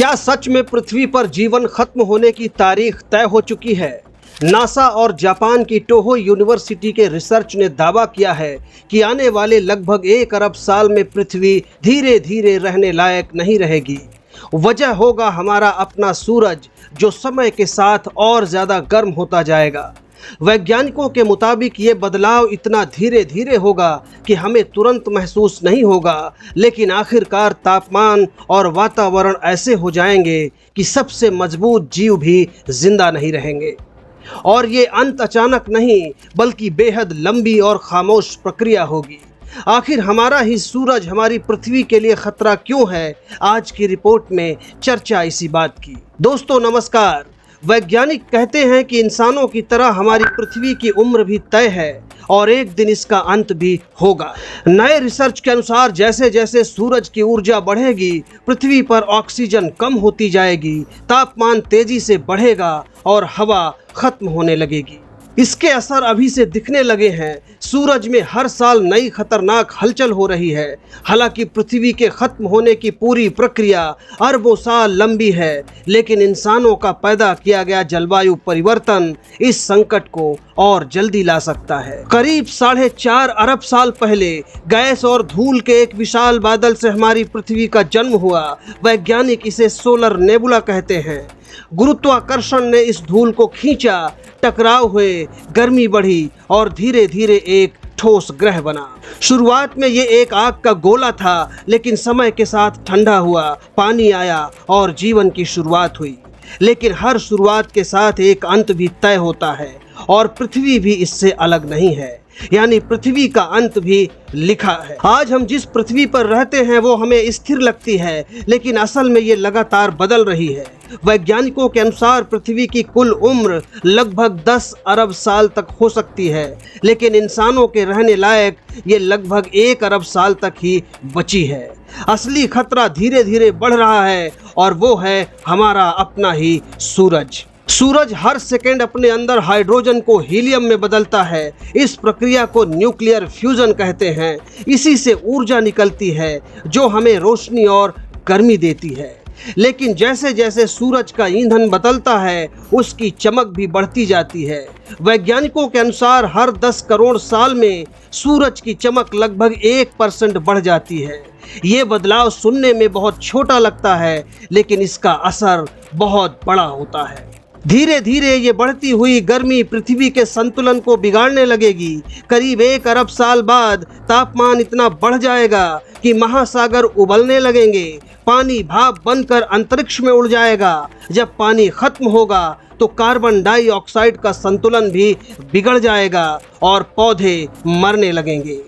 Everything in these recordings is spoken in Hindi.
क्या सच में पृथ्वी पर जीवन खत्म होने की तारीख तय हो चुकी है? नासा और जापान की टोहो यूनिवर्सिटी के रिसर्च ने दावा किया है कि आने वाले लगभग 1 अरब साल में पृथ्वी धीरे धीरे रहने लायक नहीं रहेगी। वजह होगा हमारा अपना सूरज, जो समय के साथ और ज़्यादा गर्म होता जाएगा। वैज्ञानिकों के मुताबिक ये बदलाव इतना धीरे धीरे होगा कि हमें तुरंत महसूस नहीं होगा, लेकिन आखिरकार तापमान और वातावरण ऐसे हो जाएंगे कि सबसे मजबूत जीव भी जिंदा नहीं रहेंगे। और ये अंत अचानक नहीं, बल्कि बेहद लंबी और खामोश प्रक्रिया होगी। आखिर हमारा ही सूरज हमारी पृथ्वी के लिए खतरा क्यों है? आज की रिपोर्ट में चर्चा इसी बात की। दोस्तों नमस्कार। वैज्ञानिक कहते हैं कि इंसानों की तरह हमारी पृथ्वी की उम्र भी तय है और एक दिन इसका अंत भी होगा। नए रिसर्च के अनुसार जैसे जैसे सूरज की ऊर्जा बढ़ेगी, पृथ्वी पर ऑक्सीजन कम होती जाएगी, तापमान तेजी से बढ़ेगा और हवा खत्म होने लगेगी। इसके असर अभी से दिखने लगे हैं। सूरज में हर साल नई खतरनाक हलचल हो रही है। हालांकि पृथ्वी के खत्म होने की पूरी प्रक्रिया अरबों साल लंबी है, लेकिन इंसानों का पैदा किया गया जलवायु परिवर्तन इस संकट को और जल्दी ला सकता है। करीब 4.5 अरब साल पहले गैस और धूल के एक विशाल बादल से हमारी पृथ्वी का जन्म हुआ। वैज्ञानिक इसे सोलर नेबुला कहते हैं। गुरुत्वाकर्षण ने इस धूल को खींचा, टकराव हुए, गर्मी बढ़ी और धीरे धीरे एक ठोस ग्रह बना। शुरुआत में ये एक आग का गोला था, लेकिन समय के साथ ठंडा हुआ, पानी आया और जीवन की शुरुआत हुई। लेकिन हर शुरुआत के साथ एक अंत भी तय होता है और पृथ्वी भी इससे अलग नहीं है। यानी पृथ्वी का अंत भी लिखा है। आज हम जिस पृथ्वी पर रहते हैं वो हमें स्थिर लगती है, लेकिन असल में ये लगातार बदल रही है। वैज्ञानिकों के अनुसार पृथ्वी की कुल उम्र लगभग 10 अरब साल तक हो सकती है, लेकिन इंसानों के रहने लायक ये लगभग 1 अरब साल तक ही बची है। असली खतरा धीरे धीरे बढ़ रहा है और वो है हमारा अपना ही सूरज। सूरज हर सेकेंड अपने अंदर हाइड्रोजन को हीलियम में बदलता है। इस प्रक्रिया को न्यूक्लियर फ्यूजन कहते हैं। इसी से ऊर्जा निकलती है जो हमें रोशनी और गर्मी देती है। लेकिन जैसे जैसे सूरज का ईंधन बदलता है, उसकी चमक भी बढ़ती जाती है। वैज्ञानिकों के अनुसार हर 10 करोड़ साल में सूरज की चमक लगभग 1% बढ़ जाती है। ये बदलाव सुनने में बहुत छोटा लगता है, लेकिन इसका असर बहुत बड़ा होता है। धीरे धीरे ये बढ़ती हुई गर्मी पृथ्वी के संतुलन को बिगाड़ने लगेगी। करीब 1 अरब साल बाद तापमान इतना बढ़ जाएगा कि महासागर उबलने लगेंगे। पानी भाप बनकर अंतरिक्ष में उड़ जाएगा। जब पानी खत्म होगा तो कार्बन डाइऑक्साइड का संतुलन भी बिगड़ जाएगा और पौधे मरने लगेंगे।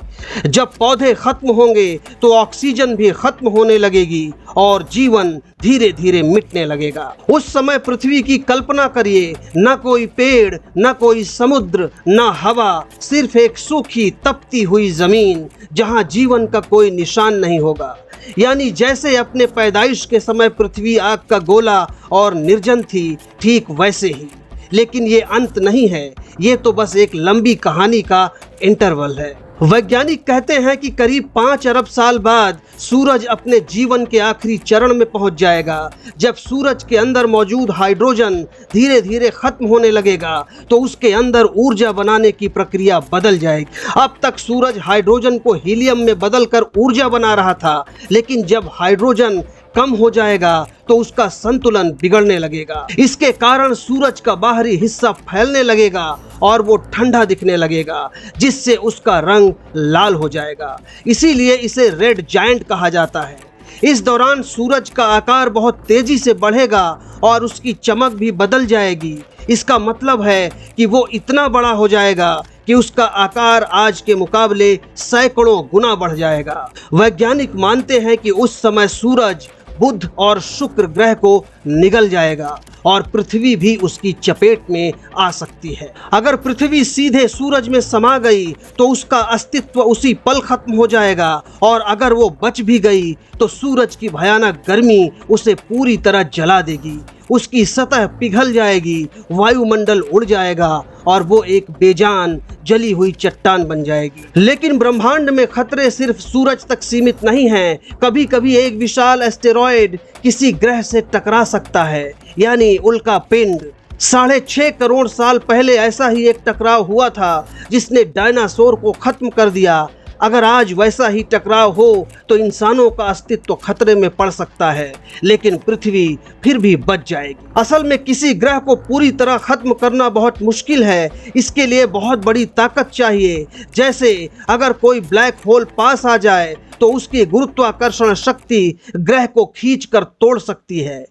जब पौधे खत्म होंगे तो ऑक्सीजन भी खत्म होने लगेगी और जीवन धीरे धीरे मिटने लगेगा। उस समय पृथ्वी की कल्पना करिए, न कोई पेड़, न कोई समुद्र, न हवा, सिर्फ एक सूखी तपती हुई जमीन जहां जीवन का कोई निशान नहीं होगा। यानी जैसे अपने पैदाइश के समय पृथ्वी आग का गोला और निर्जन थी, ठीक वैसे ही। लेकिन ये अंत नहीं है, ये तो बस एक लंबी कहानी का इंटरवल है। वैज्ञानिक कहते हैं कि करीब 5 अरब साल बाद सूरज अपने जीवन के आखिरी चरण में पहुंच जाएगा। जब सूरज के अंदर मौजूद हाइड्रोजन धीरे धीरे खत्म होने लगेगा तो उसके अंदर ऊर्जा बनाने की प्रक्रिया बदल जाएगी। अब तक सूरज हाइड्रोजन को हीलियम में बदलकर ऊर्जा बना रहा था, लेकिन जब हाइड्रोजन कम हो जाएगा तो उसका संतुलन बिगड़ने लगेगा। इसके कारण सूरज का बाहरी हिस्सा फैलने लगेगा और वो ठंडा दिखने लगेगा, जिससे उसका रंग लाल हो जाएगा। इसीलिए इसे रेड जायंट कहा जाता है। इस दौरान सूरज का आकार बहुत तेजी से बढ़ेगा और उसकी चमक भी बदल जाएगी। इसका मतलब है कि वो इतना बड़ा हो जाएगा कि उसका आकार आज के मुकाबले सैकड़ों गुना बढ़ जाएगा। वैज्ञानिक मानते हैं कि उस समय सूरज बुध और शुक्र ग्रह को निगल जाएगा और पृथ्वी भी उसकी चपेट में आ सकती है। अगर पृथ्वी सीधे सूरज में समा गई तो उसका अस्तित्व उसी पल खत्म हो जाएगा, और अगर वो बच भी गई तो सूरज की भयानक गर्मी उसे पूरी तरह जला देगी, उसकी सतह पिघल जाएगी, वायुमंडल उड़ जाएगा और वो एक बेजान जली हुई चट्टान बन जाएगी। लेकिन ब्रह्मांड में खतरे सिर्फ सूरज तक सीमित नहीं हैं। कभी कभी एक विशाल एस्टेरॉयड किसी ग्रह से टकरा सकता है, यानी उल्का पिंड। 6.5 करोड़ साल पहले ऐसा ही एक टकराव हुआ था जिसने डायनासोर को खत्म कर दिया। अगर आज वैसा ही टकराव हो तो इंसानों का अस्तित्व खतरे में पड़ सकता है, लेकिन पृथ्वी फिर भी बच जाएगी। असल में किसी ग्रह को पूरी तरह खत्म करना बहुत मुश्किल है। इसके लिए बहुत बड़ी ताकत चाहिए। जैसे अगर कोई ब्लैक होल पास आ जाए तो उसकी गुरुत्वाकर्षण शक्ति ग्रह को खींच कर तोड़ सकती है,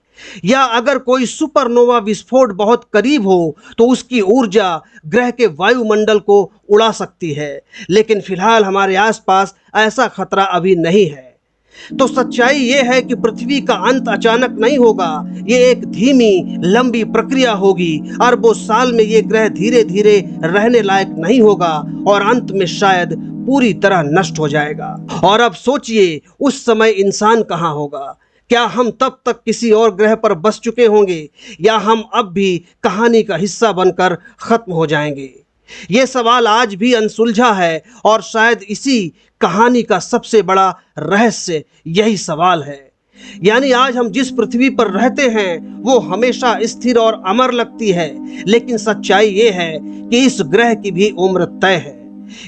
या अगर कोई सुपरनोवा विस्फोट बहुत करीब हो तो उसकी ऊर्जा ग्रह के वायुमंडल को उड़ा सकती है। लेकिन फिलहाल हमारे आसपास ऐसा खतरा अभी नहीं है। तो सच्चाई ये है कि पृथ्वी का अंत अचानक नहीं होगा। ये एक धीमी लंबी प्रक्रिया होगी। अरबों साल में ये ग्रह धीरे धीरे रहने लायक नहीं होगा और अंत में शायद पूरी तरह नष्ट हो जाएगा। और अब सोचिए, उस समय इंसान कहाँ होगा? क्या हम तब तक किसी और ग्रह पर बस चुके होंगे, या हम अब भी कहानी का हिस्सा बनकर खत्म हो जाएंगे? ये सवाल आज भी अनसुलझा है, और शायद इसी कहानी का सबसे बड़ा रहस्य यही सवाल है। यानी आज हम जिस पृथ्वी पर रहते हैं वो हमेशा स्थिर और अमर लगती है, लेकिन सच्चाई ये है कि इस ग्रह की भी उम्र तय है।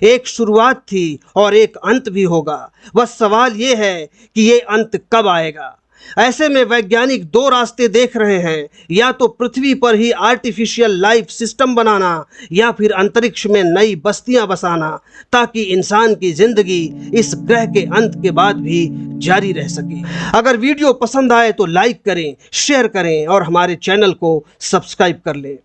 एक शुरुआत थी और एक अंत भी होगा। बस सवाल ये है कि ये अंत कब आएगा। ऐसे में वैज्ञानिक 2 रास्ते देख रहे हैं, या तो पृथ्वी पर ही आर्टिफिशियल लाइफ सिस्टम बनाना, या फिर अंतरिक्ष में नई बस्तियां बसाना, ताकि इंसान की जिंदगी इस ग्रह के अंत के बाद भी जारी रह सके। अगर वीडियो पसंद आए तो लाइक करें, शेयर करें और हमारे चैनल को सब्सक्राइब कर लें।